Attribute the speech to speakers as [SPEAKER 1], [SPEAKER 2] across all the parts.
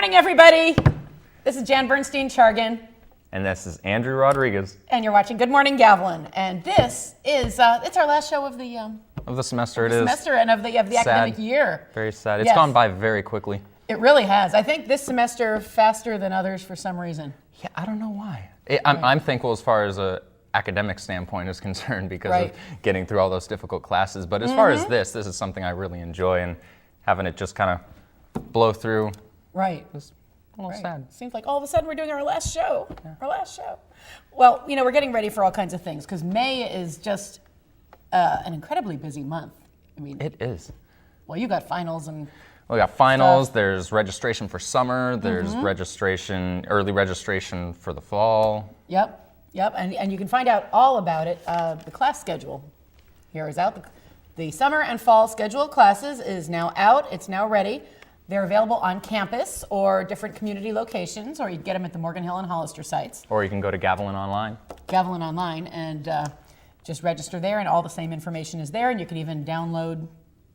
[SPEAKER 1] morning, everybody. This is Jan Bernstein Chargin.
[SPEAKER 2] And this is Andrew Rodriguez.
[SPEAKER 1] And you're watching Good Morning Gavilan. And this is, it's our last show of the
[SPEAKER 2] semester.
[SPEAKER 1] semester and of the academic year.
[SPEAKER 2] Very sad. It's gone by very quickly.
[SPEAKER 1] It really has. I think this semester faster than others for some reason.
[SPEAKER 2] Yeah, I don't know why. I'm thankful as far as a academic standpoint is concerned because of getting through all those difficult classes. But as far as this is something I really enjoy, and having it just kind of blow through.
[SPEAKER 1] Right.
[SPEAKER 2] Was a little sad.
[SPEAKER 1] Seems like all of a sudden we're doing our last show. Yeah. Our last show. Well, you know, we're getting ready for all kinds of things because May is just an incredibly busy month. I mean,
[SPEAKER 2] it is.
[SPEAKER 1] Well, you got finals and.
[SPEAKER 2] We got finals. Stuff. There's registration for summer. There's early registration for the fall. Yep.
[SPEAKER 1] And you can find out all about it. The class schedule here is out. The summer and fall schedule of classes is now out. It's now ready. They're available on campus or different community locations, or you can get them at the Morgan Hill and Hollister sites.
[SPEAKER 2] Or you can go to Gavilan Online.
[SPEAKER 1] Gavilan Online, and just register there, and all the same information is there, and you can even download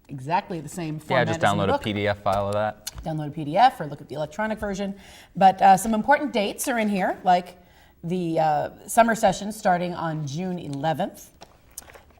[SPEAKER 1] exactly the same format.
[SPEAKER 2] Yeah, just download a PDF file of that.
[SPEAKER 1] Download a PDF or look at the electronic version. But some important dates are in here, like the summer session starting on June 11th.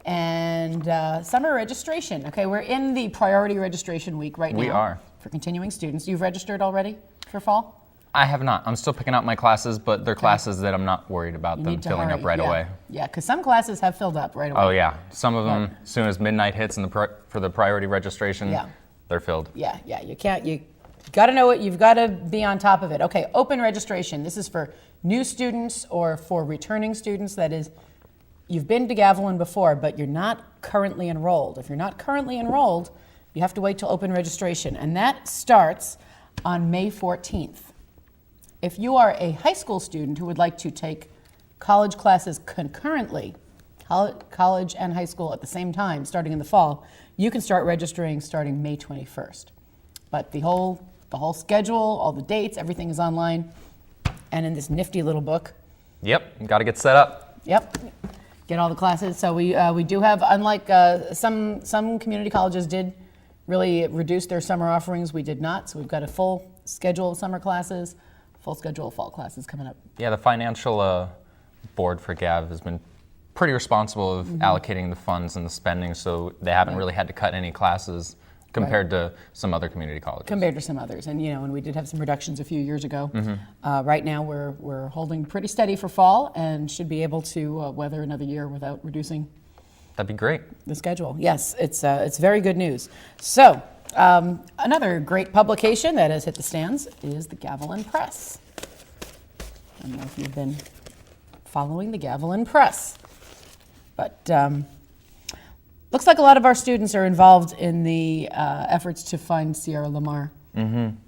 [SPEAKER 1] And summer registration. Okay, we're in the priority registration week right now.
[SPEAKER 2] We are.
[SPEAKER 1] For continuing students. You've registered already for fall?
[SPEAKER 2] I have not. I'm still picking out my classes, but they're classes that I'm not worried about them filling up right away.
[SPEAKER 1] Yeah, because some classes have filled up right away.
[SPEAKER 2] Oh yeah, some of them, as soon as midnight hits for the priority registration, they're filled.
[SPEAKER 1] Yeah, you got to know it. You've got to be on top of it. Okay, open registration. This is for new students or for returning students. That is, you've been to Gavilan before, but you're not currently enrolled. If you're not currently enrolled, you have to wait till open registration, and that starts on May 14th. If you are a high school student who would like to take college classes concurrently, college and high school at the same time, starting in the fall, you can start registering starting May 21st. But the whole schedule, all the dates, everything is online, and in this nifty little book.
[SPEAKER 2] Yep, got to get set up.
[SPEAKER 1] Yep. Get all the classes. So we do have, unlike some community colleges did really reduce their summer offerings, we did not. So we've got a full schedule of summer classes, full schedule of fall classes coming up.
[SPEAKER 2] Yeah, the financial board for Gav has been pretty responsible of allocating the funds and the spending, so they haven't really had to cut any classes compared to some other community colleges.
[SPEAKER 1] Compared to some others, and and we did have some reductions a few years ago. Right now we're holding pretty steady for fall and should be able to weather another year without reducing.
[SPEAKER 2] That'd be great.
[SPEAKER 1] The schedule, yes, it's very good news. So another great publication that has hit the stands is the Gavilan Press. I don't know if you've been following the Gavilan Press, but looks like a lot of our students are involved in the efforts to find Sierra Lamar. And,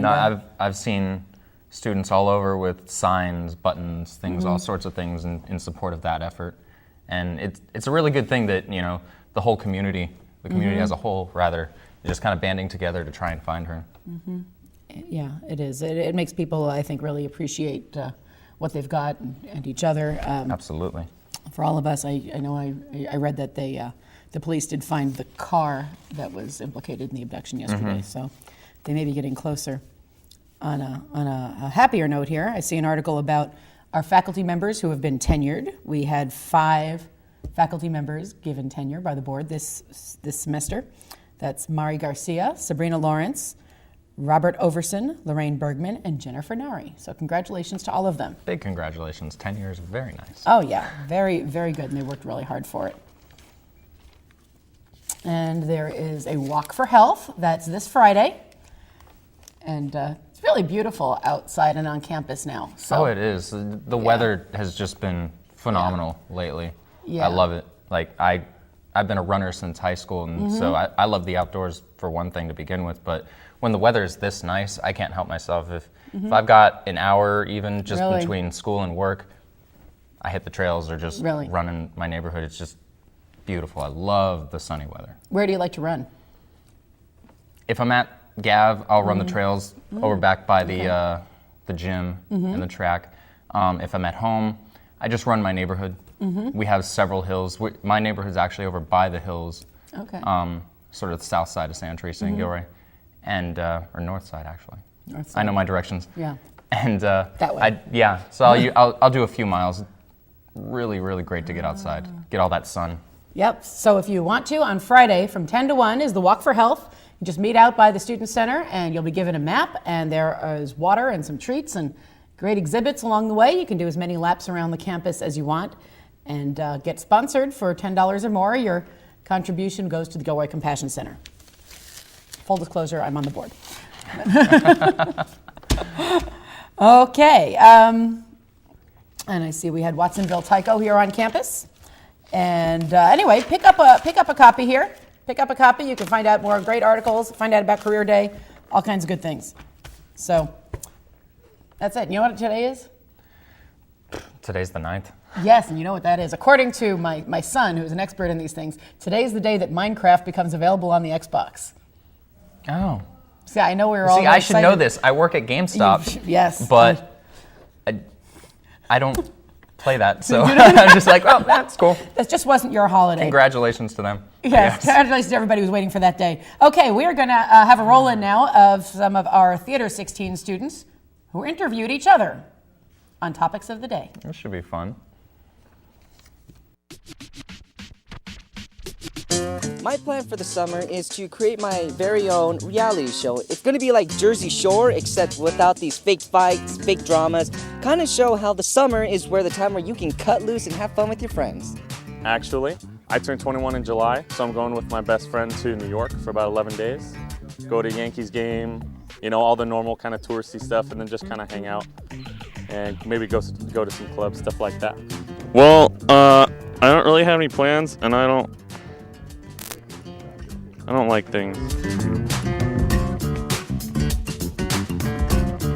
[SPEAKER 2] I've seen students all over with signs, buttons, things, all sorts of things in support of that effort. And it's a really good thing that, the whole community, the community as a whole, rather, is just kind of banding together to try and find her.
[SPEAKER 1] Yeah, it is. It makes people, I think, really appreciate what they've got and each other.
[SPEAKER 2] Absolutely.
[SPEAKER 1] For all of us, I know I read that the police did find the car that was implicated in the abduction yesterday, so they may be getting closer. On a happier note here, I see an article about our faculty members who have been tenured. We had 5 faculty members given tenure by the board this semester. That's Mari Garcia, Sabrina Lawrence, Robert Overson, Lorraine Bergman, and Jennifer Nari. So congratulations to all of them.
[SPEAKER 2] Big congratulations. Tenure is very nice.
[SPEAKER 1] Oh yeah, very, very good, and they worked really hard for it. And there is a Walk for Health. That's this Friday. And it's really beautiful outside and on campus now. So,
[SPEAKER 2] it is. The weather has just been phenomenal lately.
[SPEAKER 1] Yeah.
[SPEAKER 2] I love it. Like, I've been a runner since high school, and so I love the outdoors for one thing to begin with. But when the weather is this nice, I can't help myself. If I've got an hour even just between school and work, I hit the trails or just run in my neighborhood. It's just beautiful. I love the sunny weather.
[SPEAKER 1] Where do you like to run?
[SPEAKER 2] If I'm at Gav, I'll run the trails over back by the gym and the track. If I'm at home, I just run my neighborhood. We have several hills. My neighborhood's actually over by the hills, sort of the south side of Santa Teresa and Gilroy, and or north side actually. I know my directions.
[SPEAKER 1] Yeah.
[SPEAKER 2] And
[SPEAKER 1] that way.
[SPEAKER 2] So I'll do a few miles. Really, really great to get outside, get all that sun.
[SPEAKER 1] Yep. So if you want to, on Friday from 10 to 1 is the Walk for Health. You just meet out by the Student Center and you'll be given a map, and there is water and some treats and great exhibits along the way. You can do as many laps around the campus as you want and get sponsored for $10 or more. Your contribution goes to the Gilroy Compassion Center. Full disclosure, I'm on the board. Okay. And I see we had Watsonville Tyco here on campus. And anyway, pick up a copy here. Pick up a copy. You can find out more great articles, find out about Career Day, all kinds of good things. So that's it. You know what today is?
[SPEAKER 2] Today's the 9th.
[SPEAKER 1] Yes, and you know what that is. According to my son, who's an expert in these things, today's the day that Minecraft becomes available on the Xbox.
[SPEAKER 2] Oh.
[SPEAKER 1] See, I know we were all
[SPEAKER 2] See, I should know
[SPEAKER 1] excited.
[SPEAKER 2] this. I work at GameStop.
[SPEAKER 1] Yes.
[SPEAKER 2] But I don't play that, so I'm just like, oh, that's cool.
[SPEAKER 1] That just wasn't your holiday.
[SPEAKER 2] Congratulations to them.
[SPEAKER 1] Yes, congratulations to everybody who's waiting for that day. Okay, we are going to have a roll-in now of some of our Theater 16 students who interviewed each other on topics of the day.
[SPEAKER 2] This should be fun.
[SPEAKER 3] My plan for the summer is to create my very own reality show. It's going to be like Jersey Shore, except without these fake fights, fake dramas. Kind of show how the summer is where the time where you can cut loose and have fun with your friends.
[SPEAKER 4] Actually, I turned 21 in July, so I'm going with my best friend to New York for about 11 days. Go to Yankees game, you know, all the normal kind of touristy stuff, and then just kind of hang out and maybe go to some clubs, stuff like that. Well, I don't really have any plans, and I don't like things.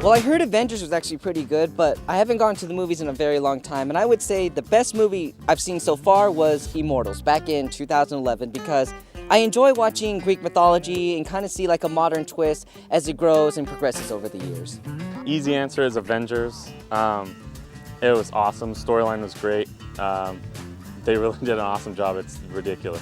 [SPEAKER 3] Well, I heard Avengers was actually pretty good, but I haven't gone to the movies in a very long time, and I would say the best movie I've seen so far was Immortals back in 2011, because I enjoy watching Greek mythology and kind of see like a modern twist as it grows and progresses over the years.
[SPEAKER 4] Easy answer is Avengers. It was awesome. Storyline was great. They really did an awesome job. It's ridiculous.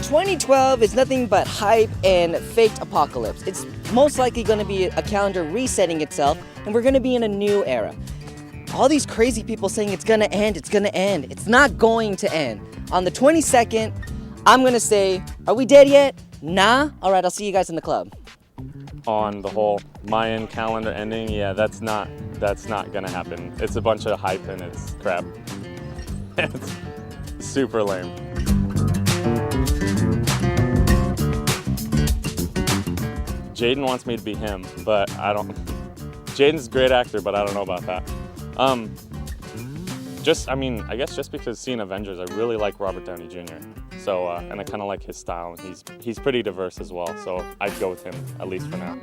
[SPEAKER 3] "2012 is nothing but hype and faked apocalypse. It's most likely going to be a calendar resetting itself, and we're going to be in a new era. All these crazy people saying it's going to end, it's going to end. It's not going to end. On the 22nd, I'm going to say, are we dead yet? Nah? All right, I'll see you guys in the club."
[SPEAKER 4] On the whole Mayan calendar ending, yeah, that's not gonna happen. It's a bunch of hype and it's crap. It's super lame. Jaden wants me to be him, but I don't. Jaden's a great actor, but I don't know about that. I guess just because seeing Avengers, I really like Robert Downey Jr. So, and I kind of like his style. He's pretty diverse as well, so I'd go with him, at least for now.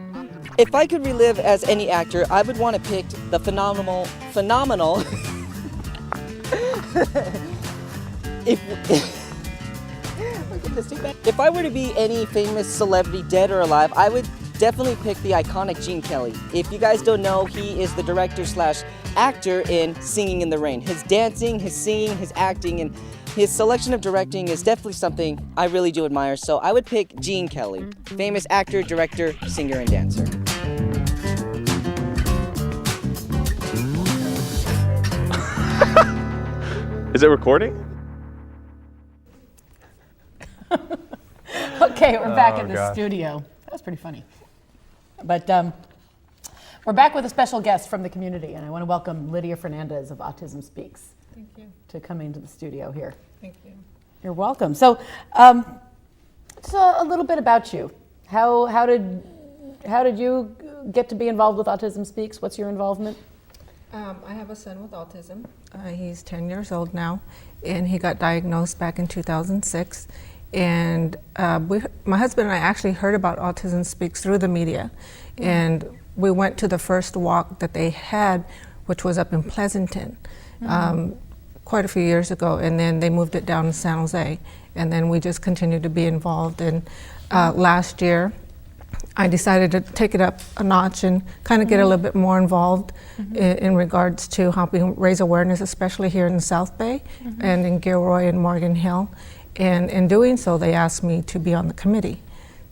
[SPEAKER 3] If I could relive as any actor, I would want to pick the phenomenal. If I were to be any famous celebrity, dead or alive, I would definitely pick the iconic Gene Kelly. If you guys don't know, he is the director/actor in Singing in the Rain. His dancing, his singing, his acting, and his selection of directing is definitely something I really do admire. So I would pick Gene Kelly, famous actor, director, singer, and dancer.
[SPEAKER 4] Is it recording?
[SPEAKER 1] Okay, we're back in the
[SPEAKER 2] gosh.
[SPEAKER 1] studio. That was pretty funny. But we're back with a special guest from the community, and I want to welcome Lydia Fernandez of Autism Speaks.
[SPEAKER 5] Thank you.
[SPEAKER 1] To come into the studio here.
[SPEAKER 5] Thank you.
[SPEAKER 1] You're welcome. So, a little bit about you. How did you get to be involved with Autism Speaks? What's your involvement?
[SPEAKER 5] I have a son with autism. He's 10 years old now, and he got diagnosed back in 2006. And my husband and I actually heard about Autism Speaks through the media, and we went to the first walk that they had, which was up in Pleasanton. Quite a few years ago, and then they moved it down to San Jose, and then we just continued to be involved. And last year, I decided to take it up a notch and kind of get a little bit more involved in regards to helping raise awareness, especially here in the South Bay and in Gilroy and Morgan Hill. And in doing so, they asked me to be on the committee.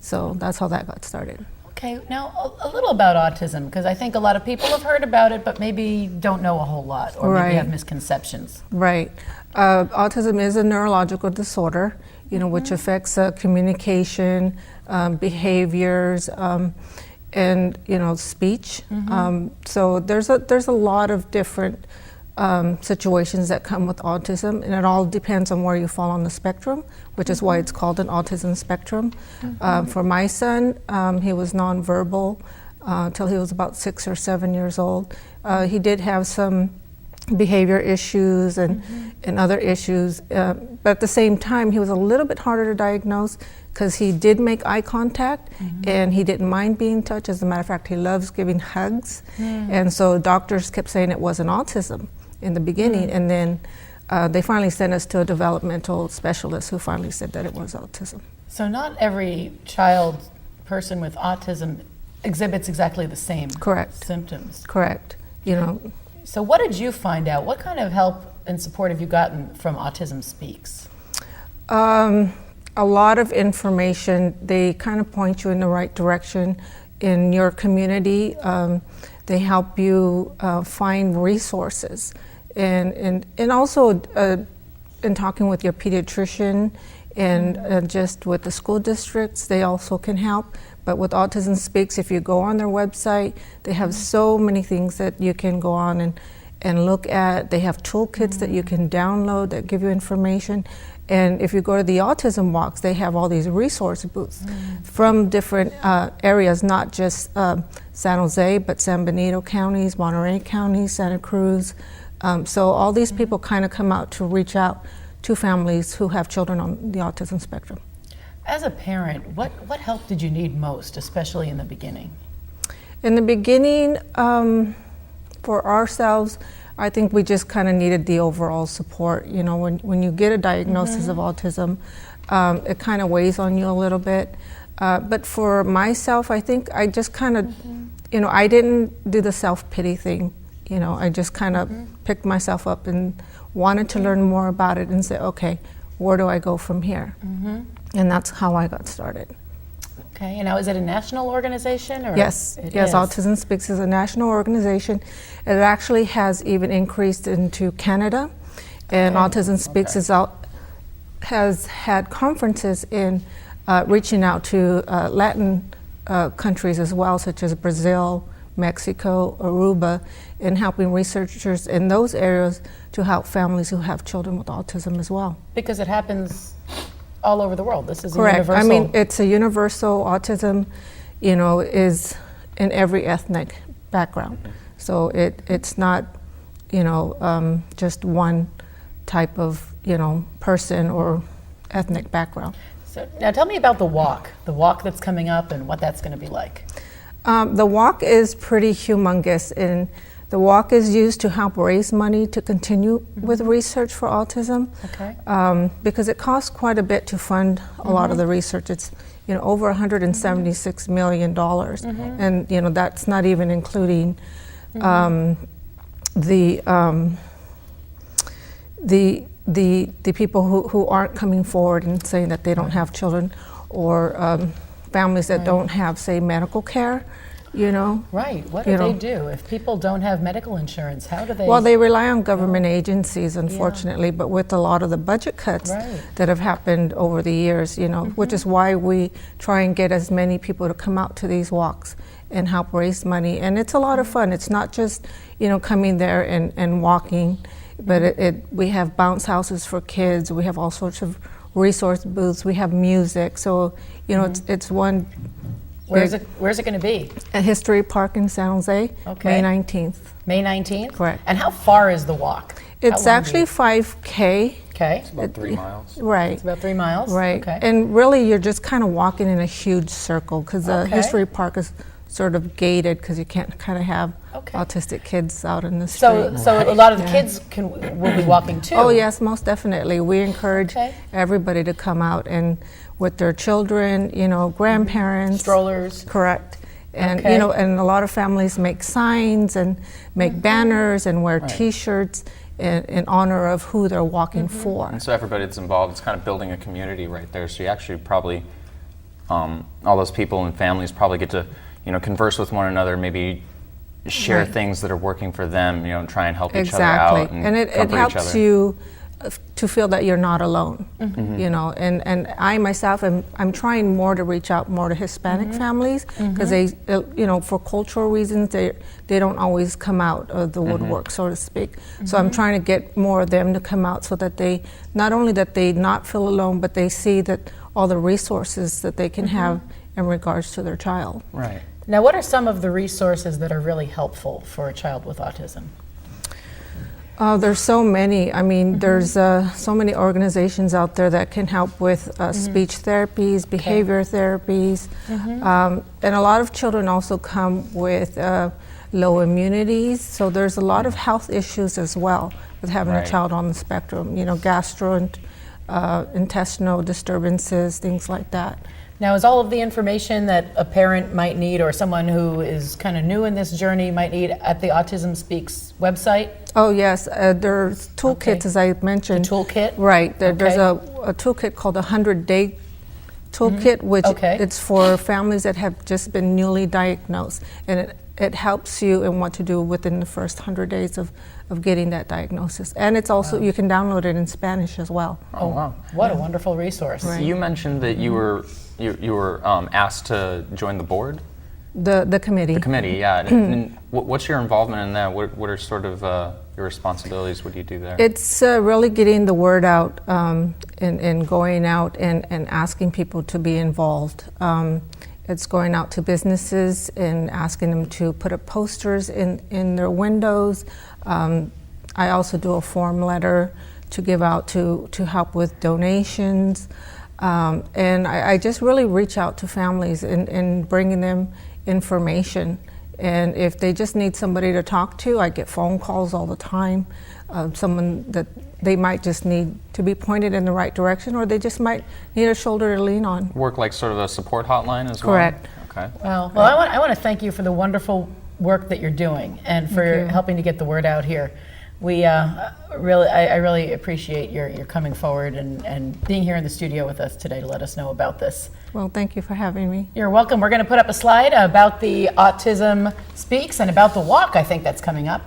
[SPEAKER 5] So that's how that got started.
[SPEAKER 1] Okay, now a little about autism, because I think a lot of people have heard about it, but maybe don't know a whole lot, or maybe
[SPEAKER 5] Right.
[SPEAKER 1] have misconceptions.
[SPEAKER 5] Right. Autism is a neurological disorder, which affects communication, behaviors, and speech. So there's a lot of different situations that come with autism, and it all depends on where you fall on the spectrum, which is why it's called an autism spectrum. For my son, he was nonverbal till he was about 6 or 7 years old. He did have some behavior issues and other issues, but at the same time, he was a little bit harder to diagnose because he did make eye contact and he didn't mind being touched. As a matter of fact, he loves giving hugs, and so doctors kept saying it wasn't autism in the beginning, and then they finally sent us to a developmental specialist who finally said that it was autism.
[SPEAKER 1] So not every person with autism exhibits exactly the same
[SPEAKER 5] Correct.
[SPEAKER 1] symptoms.
[SPEAKER 5] Correct.
[SPEAKER 1] So what did you find out? What kind of help and support have you gotten from Autism Speaks?
[SPEAKER 5] A lot of information. They kind of point you in the right direction in your community. They help you find resources, and also in talking with your pediatrician and just with the school districts, they also can help. But with Autism Speaks, if you go on their website, they have so many things that you can go on and look at. They have toolkits that you can download that give you information. And if you go to the Autism Walks, they have all these resource booths from different areas, not just San Jose, but San Benito counties, Monterey County, Santa Cruz. So all these people kind of come out to reach out to families who have children on the autism spectrum.
[SPEAKER 1] As a parent, what help did you need most, especially in the beginning?
[SPEAKER 5] In the beginning, for ourselves, I think we just kind of needed the overall support. When you get a diagnosis of autism, it kind of weighs on you a little bit. But for myself, I think I just kind of, I didn't do the self-pity thing. I just kind of picked myself up and wanted to learn more about it and say, okay, where do I go from here? And that's how I got started.
[SPEAKER 1] Okay, and now is it a national organization? Or
[SPEAKER 5] Yes,
[SPEAKER 1] it
[SPEAKER 5] yes.
[SPEAKER 1] is?
[SPEAKER 5] Autism Speaks is a national organization. It actually has even increased into Canada, and Autism Speaks has had conferences in reaching out to Latin countries as well, such as Brazil, Mexico, Aruba, and helping researchers in those areas to help families who have children with autism as well.
[SPEAKER 1] Because it happens all over the world. This is
[SPEAKER 5] Correct.
[SPEAKER 1] a universal.
[SPEAKER 5] I mean, it's a universal. Autism, is in every ethnic background. So it's not, just one type of, person or ethnic background.
[SPEAKER 1] So now tell me about the walk that's coming up and what that's going to be like.
[SPEAKER 5] The walk is pretty humongous, and the walk is used to help raise money to continue with research for autism.
[SPEAKER 1] Okay.
[SPEAKER 5] Because it costs quite a bit to fund a lot of the research. It's over $176 million, and that's not even including the people who aren't coming forward and saying that they don't have children, or families that don't have, say, medical care.
[SPEAKER 1] Right. What do they do if people don't have medical insurance? How do they?
[SPEAKER 5] Well, they rely on government agencies, unfortunately, but with a lot of the budget cuts that have happened over the years, which is why we try and get as many people to come out to these walks and help raise money. And it's a lot of fun. It's not just, coming there and walking, but we have bounce houses for kids. We have all sorts of resource booths. We have music. So, it's one.
[SPEAKER 1] Where's it going to be?
[SPEAKER 5] At History Park in San Jose,
[SPEAKER 1] Okay.
[SPEAKER 5] May 19th.
[SPEAKER 1] May 19th?
[SPEAKER 5] Correct.
[SPEAKER 1] And how far is the walk?
[SPEAKER 5] It's actually 5K.
[SPEAKER 1] Okay.
[SPEAKER 2] About 3 miles.
[SPEAKER 5] Right.
[SPEAKER 1] It's about 3 miles?
[SPEAKER 5] Right.
[SPEAKER 1] Okay.
[SPEAKER 5] And really, you're just kind of walking in a huge circle, because the History Park is sort of gated, because you can't kind of have autistic kids out in the street.
[SPEAKER 1] So a lot of the kids will be walking too?
[SPEAKER 5] Oh, yes, most definitely. We encourage everybody to come out and with their children, grandparents.
[SPEAKER 1] Strollers.
[SPEAKER 5] Correct. And, and a lot of families make signs and make banners and wear T-shirts. in honor of who they're walking for.
[SPEAKER 2] And so everybody that's involved, it's kind of building a community right there. So you actually probably, all those people and families probably get to, converse with one another, maybe share things that are working for them, and try and help each other out.
[SPEAKER 5] And it helps you to feel that you're not alone, and I myself I'm trying more to reach out more to Hispanic families, because they, for cultural reasons, they don't always come out of the woodwork, so to speak. So I'm trying to get more of them to come out, so that they not only that they not feel alone, but they see that all the resources that they can have in regards to their child.
[SPEAKER 2] Right.
[SPEAKER 1] Now, what are some of the resources that are really helpful for a child with autism?
[SPEAKER 5] There's so many. I mean, there's so many organizations out there that can help with speech therapies, behavior therapies, and a lot of children also come with low immunities. So there's a lot of health issues as well with having a child on the spectrum. Gastrointestinal disturbances, things like that.
[SPEAKER 1] Now, is all of the information that a parent might need, or someone who is kind of new in this journey might need, at the Autism Speaks website?
[SPEAKER 5] Oh yes, there's toolkits, as I mentioned.
[SPEAKER 1] The toolkit?
[SPEAKER 5] Right. There's a toolkit called the 100-Day Toolkit, which it's for families that have just been newly diagnosed, and it helps you in what to do within the first 100 days of getting that diagnosis. And it's also, you can download it in Spanish as well.
[SPEAKER 2] Oh, wow.
[SPEAKER 1] What a wonderful resource.
[SPEAKER 5] Right.
[SPEAKER 2] You mentioned that you were asked to join the board?
[SPEAKER 5] The committee. The
[SPEAKER 2] committee, yeah. And what's your involvement in that? What are sort of your responsibilities? What do you do there?
[SPEAKER 5] It's really getting the word out and going out and asking people to be involved. It's going out to businesses and asking them to put up posters in their windows. I also do a form letter to give out to help with donations. And I just really reach out to families and bringing them information. And if they just need somebody to talk to, I get phone calls all the time. Someone that they might just need to be pointed in the right direction, or they just might need a shoulder to lean on.
[SPEAKER 2] Work like sort of a support hotline as well?
[SPEAKER 5] Correct.
[SPEAKER 2] Okay.
[SPEAKER 1] Well, I want to thank you for the wonderful work that you're doing and for helping to get the word out here. I really appreciate your coming forward and being here in the studio with us today to let us know about this.
[SPEAKER 5] Well, thank you for having me.
[SPEAKER 1] You're welcome. We're going to put up a slide about the Autism Speaks and about the walk, I think that's coming up.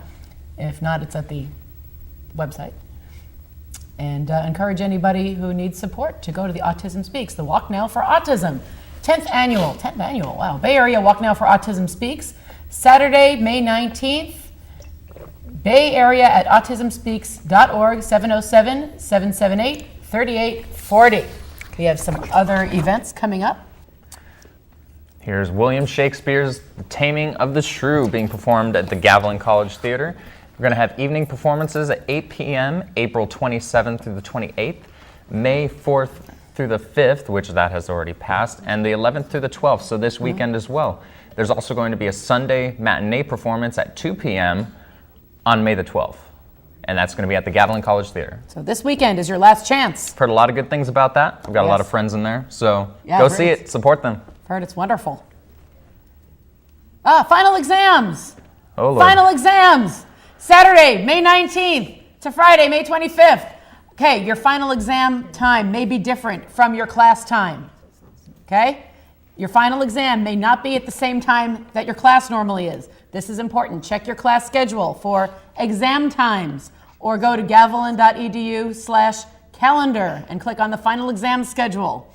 [SPEAKER 1] If not, it's at the website. And encourage anybody who needs support to go to the Autism Speaks, the Walk Now for Autism. 10th annual, wow. Bay Area Walk Now for Autism Speaks, Saturday, May 19th. Bay Area at autismspeaks.org, 707-778-3840. We have some other events coming up.
[SPEAKER 2] Here's William Shakespeare's The Taming of the Shrew being performed at the Gavilan College Theater. We're going to have evening performances at 8 p.m., April 27th through the 28th, May 4th through the 5th, which that has already passed, and the 11th through the 12th, so this weekend as well. There's also going to be a Sunday matinee performance at 2 p.m. on May the 12th, and that's going to be at the Gavilan College Theater.
[SPEAKER 1] So this weekend is your last chance.
[SPEAKER 2] Heard a lot of good things about that. We've got a lot of friends in there, so go see it, support them.
[SPEAKER 1] Heard it's wonderful. Final exams.
[SPEAKER 2] Oh, Lord.
[SPEAKER 1] Final exams. Saturday, May 19th to Friday, May 25th. Okay, your final exam time may be different from your class time. Okay? Your final exam may not be at the same time that your class normally is. This is important. Check your class schedule for exam times, or go to gavilan.edu/calendar and click on the final exam schedule.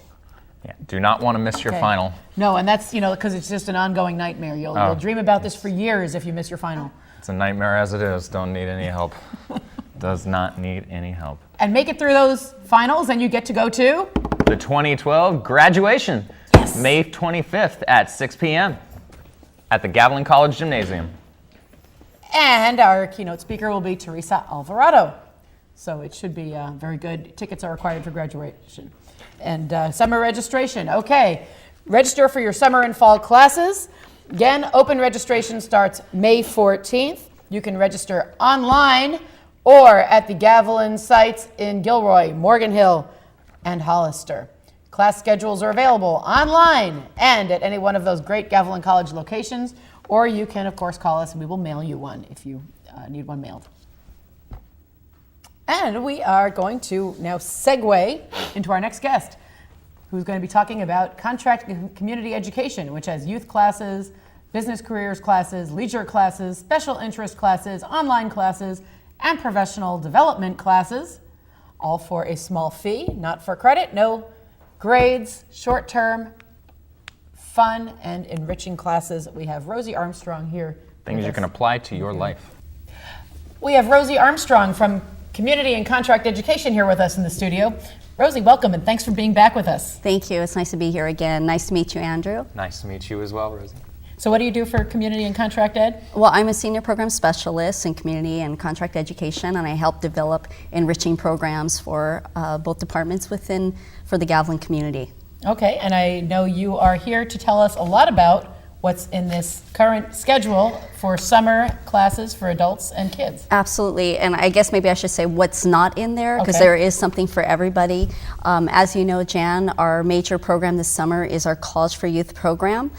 [SPEAKER 2] Yeah, do not want to miss your final.
[SPEAKER 1] No, and that's, because it's just an ongoing nightmare. You'll dream about this for years if you miss your final.
[SPEAKER 2] It's a nightmare as it is. Don't need any help. Does not need any help.
[SPEAKER 1] And make it through those finals, and you get to go to
[SPEAKER 2] the 2012 graduation.
[SPEAKER 1] Yes.
[SPEAKER 2] May 25th at 6 p.m. at the Gavilan College Gymnasium.
[SPEAKER 1] And our keynote speaker will be Teresa Alvarado. So it should be very good. Tickets are required for graduation. And summer registration. Okay, register for your summer and fall classes. Again, open registration starts May 14th. You can register online or at the Gavilan sites in Gilroy, Morgan Hill, and Hollister. Class schedules are available online and at any one of those great Gavilan College locations, or you can, of course, call us and we will mail you one if you need one mailed. And we are going to now segue into our next guest, who's going to be talking about contract community education, which has youth classes, business careers classes, leisure classes, special interest classes, online classes, and professional development classes, all for a small fee, not for credit, no grades, short-term, fun, and enriching classes. We have Rosie Armstrong here.
[SPEAKER 2] Things you can apply to your life.
[SPEAKER 1] We have Rosie Armstrong from Community and Contract Education here with us in the studio. Rosie, welcome, and thanks for being back with us.
[SPEAKER 6] Thank you. It's nice to be here again. Nice to meet you, Andrew.
[SPEAKER 2] Nice to meet you as well, Rosie.
[SPEAKER 1] So what do you do for Community and Contract Ed?
[SPEAKER 6] Well, I'm a senior program specialist in community and contract education, and I help develop enriching programs for both departments for the Gavilan community.
[SPEAKER 1] Okay, and I know you are here to tell us a lot about what's in this current schedule for summer classes for adults and kids.
[SPEAKER 6] Absolutely, and I guess maybe I should say what's not in there, because
[SPEAKER 1] Okay.
[SPEAKER 6] there is something for everybody. As you know, Jan, our major program this summer is our College for Youth program.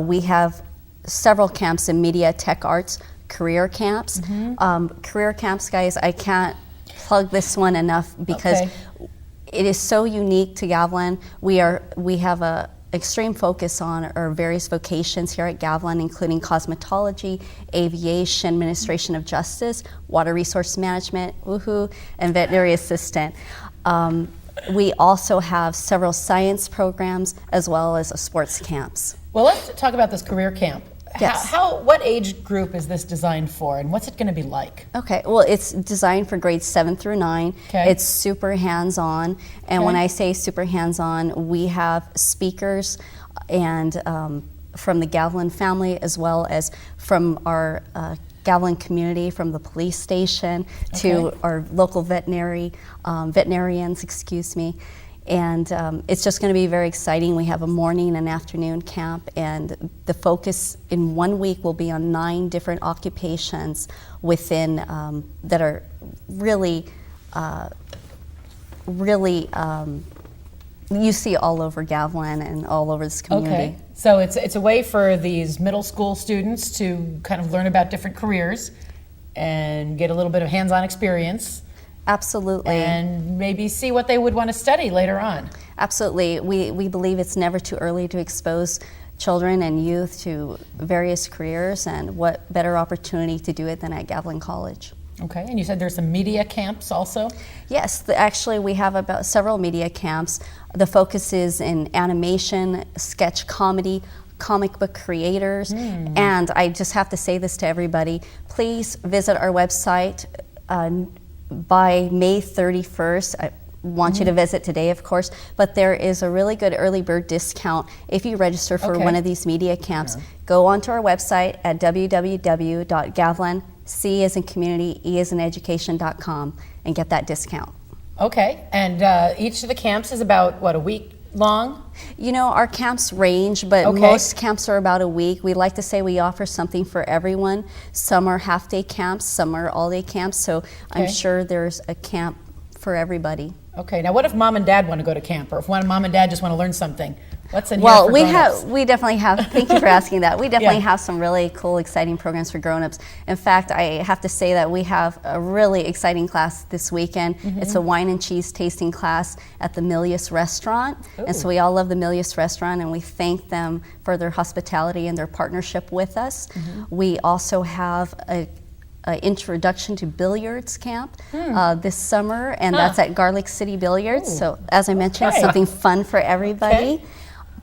[SPEAKER 6] We have several camps in media, tech, arts, career camps. Career camps, guys, I can't plug this one enough because
[SPEAKER 1] Okay.
[SPEAKER 6] it is so unique to Gavilan. We have a extreme focus on our various vocations here at Gavilan, including cosmetology, aviation, administration of justice, water resource management, woohoo, and veterinary assistant. We also have several science programs as well as sports camps.
[SPEAKER 1] Well, let's talk about this career camp.
[SPEAKER 6] Yes.
[SPEAKER 1] What age group is this designed for, and what's it going to be like?
[SPEAKER 6] Okay, well, it's designed for grades 7 through 9.
[SPEAKER 1] Okay.
[SPEAKER 6] It's super hands-on, and when
[SPEAKER 1] Okay.
[SPEAKER 6] I say super hands-on, we have speakers and from the Gavilan family as well as from our Gavilan community, from the police station to
[SPEAKER 1] Okay.
[SPEAKER 6] our local veterinarians, excuse me. And it's just going to be very exciting. We have a morning and afternoon camp, and the focus in 1 week will be on 9 different occupations within that are really you see all over Gavilan and all over this community.
[SPEAKER 1] Okay, so it's a way for these middle school students to kind of learn about different careers and get a little bit of hands-on experience.
[SPEAKER 6] Absolutely.
[SPEAKER 1] And maybe see what they would want to study later on.
[SPEAKER 6] Absolutely. We believe it's never too early to expose children and youth to various careers, and what better opportunity to do it than at Gavilan College.
[SPEAKER 1] Okay, and you said there's some media camps also?
[SPEAKER 6] Yes, actually we have about several media camps. The focus is in animation, sketch comedy, comic book creators, and I just have to say this to everybody, please visit our website by May 31st. I want you to visit today, of course, but there is a really good early bird discount if you register for
[SPEAKER 1] Okay.
[SPEAKER 6] one of these media camps. Go onto our website at www.gavilan, C as in community, E as in education.com, and get that discount.
[SPEAKER 1] Okay, and each of the camps is about, what, a week long?
[SPEAKER 6] You know, our camps range, but
[SPEAKER 1] Okay.
[SPEAKER 6] most camps are about a week. We like to say we offer something for everyone. Some are half-day camps, some are all-day camps, so I'm
[SPEAKER 1] Okay.
[SPEAKER 6] sure there's a camp for everybody.
[SPEAKER 1] Okay, now what if mom and dad want to go to camp, or if mom and dad just want to learn something? What's in
[SPEAKER 6] Well,
[SPEAKER 1] here for grown-ups?
[SPEAKER 6] we definitely have, thank you for asking that. We definitely
[SPEAKER 1] Yeah.
[SPEAKER 6] have some really cool, exciting programs for grown-ups. In fact, I have to say that we have a really exciting class this weekend. It's a wine and cheese tasting class at the Milius restaurant. And so we all love the Milius restaurant, and we thank them for their hospitality and their partnership with us. We also have a introduction to billiards camp this summer, and that's at Garlic City Billiards. So as I mentioned,
[SPEAKER 1] Okay.
[SPEAKER 6] something fun for everybody.
[SPEAKER 1] Okay.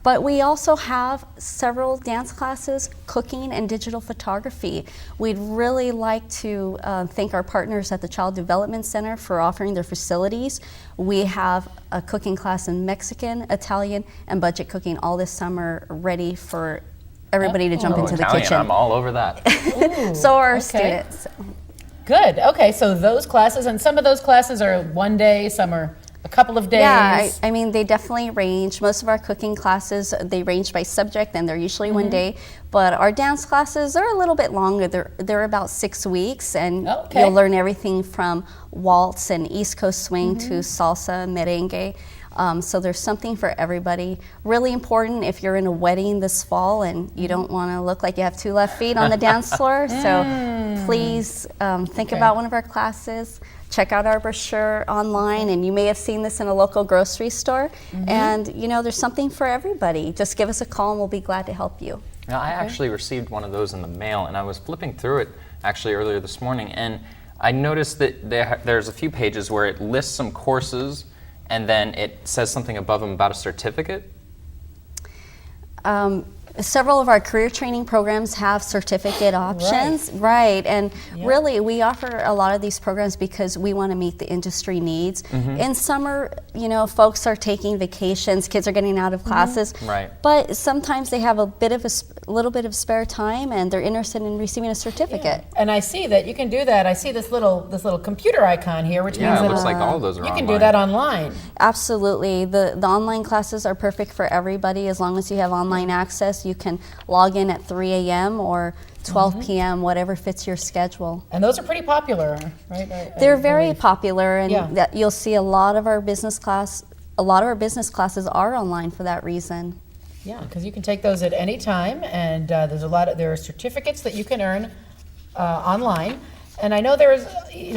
[SPEAKER 6] But we also have several dance classes, cooking, and digital photography. We'd really like to thank our partners at the Child Development Center for offering their facilities. We have a cooking class in Mexican, Italian, and budget cooking all this summer, ready for everybody to jump into the
[SPEAKER 2] Italian,
[SPEAKER 6] kitchen.
[SPEAKER 2] I'm all over that.
[SPEAKER 6] So are our
[SPEAKER 1] Okay.
[SPEAKER 6] students.
[SPEAKER 1] Good, okay, so those classes, and some of those classes are one day, some are a couple of days.
[SPEAKER 6] Yeah, I mean, they definitely range. Most of our cooking classes, they range by subject, and they're usually one day. But our dance classes are a little bit longer. They're about 6 weeks, and you'll learn everything from waltz and East Coast swing to salsa, merengue. So there's something for everybody. Really important if you're in a wedding this fall and you don't want to look like you have two left feet on the dance floor. So please think about one of our classes. Check out our brochure online, and you may have seen this in a local grocery store. And there's something for everybody. Just give us a call and we'll be glad to help you.
[SPEAKER 2] Now, I actually received one of those in the mail, and I was flipping through it actually earlier this morning, and I noticed that there's a few pages where it lists some courses, and then it says something above them about a certificate.
[SPEAKER 6] Several of our career training programs have certificate options, right? And really, we offer a lot of these programs because we want to meet the industry needs. In summer, folks are taking vacations, kids are getting out of classes,
[SPEAKER 2] right?
[SPEAKER 6] But sometimes they have a little bit of spare time, and they're interested in receiving a certificate.
[SPEAKER 1] And I see that you can do that. I see this little computer icon here, which means
[SPEAKER 2] it
[SPEAKER 1] that
[SPEAKER 2] looks like all of those are
[SPEAKER 1] you
[SPEAKER 2] online.
[SPEAKER 1] can do that online.
[SPEAKER 6] Absolutely. The online classes are perfect for everybody as long as you have online access. You can log in at 3 a.m. or 12 p.m., whatever fits your schedule.
[SPEAKER 1] And those are pretty popular, right?
[SPEAKER 6] They're very popular, and that you'll see a lot of our business classes are online for that reason.
[SPEAKER 1] Yeah, because you can take those at any time, and there are certificates that you can earn online. And I know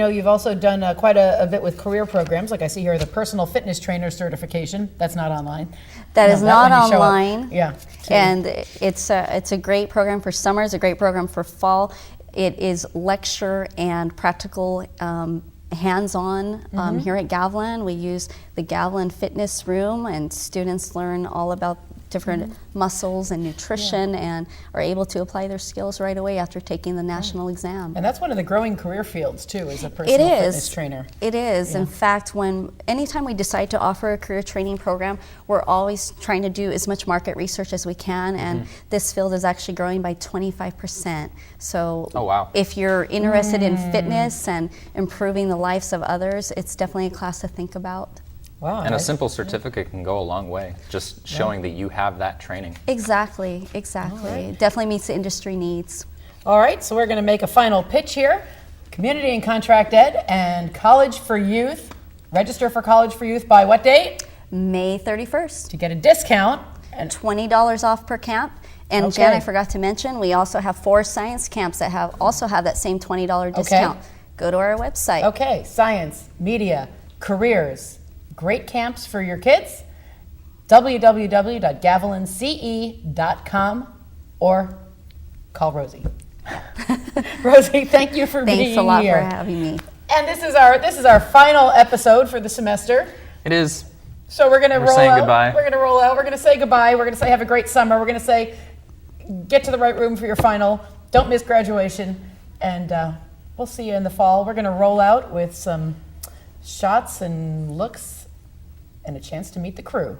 [SPEAKER 1] you've also done quite a bit with career programs. Like I see here, the personal fitness trainer certification. That's not online.
[SPEAKER 6] That is not online.
[SPEAKER 1] Yeah.
[SPEAKER 6] And it's a great program for summer. It's a great program for fall. It is lecture and practical hands-on here at Gavilan. We use the Gavilan Fitness Room, and students learn all about different muscles and nutrition and are able to apply their skills right away after taking the national exam.
[SPEAKER 1] And that's one of the growing career fields too, as a personal fitness trainer.
[SPEAKER 6] It is. In fact, anytime we decide to offer a career training program, we're always trying to do as much market research as we can, and this field is actually growing by 25%. So if you're interested in fitness and improving the lives of others, it's definitely a class to think about.
[SPEAKER 1] Wow.
[SPEAKER 2] And a simple certificate can go a long way, just showing that you have that training.
[SPEAKER 6] Exactly. It definitely meets the industry needs.
[SPEAKER 1] All right, so we're going to make a final pitch here. Community and Contract Ed and College for Youth. Register for College for Youth by what date?
[SPEAKER 6] May 31st.
[SPEAKER 1] To get a discount. And
[SPEAKER 6] $20 off per camp. And Jan, I forgot to mention, we also have 4 science camps that also have that same $20 discount. Go to our website.
[SPEAKER 1] Okay, science, media, careers. Great camps for your kids. www.gavilance.com or call Rosie. Rosie, thank you for being here.
[SPEAKER 6] Thanks a lot for having me.
[SPEAKER 1] And this is our final episode for the semester.
[SPEAKER 2] It is.
[SPEAKER 1] So we're going to roll out.
[SPEAKER 2] Saying goodbye.
[SPEAKER 1] We're going to roll out. We're going to say goodbye. We're going to say have a great summer. We're going to say get to the right room for your final. Don't miss graduation. And we'll see you in the fall. We're going to roll out with some shots and looks and a chance to meet the crew.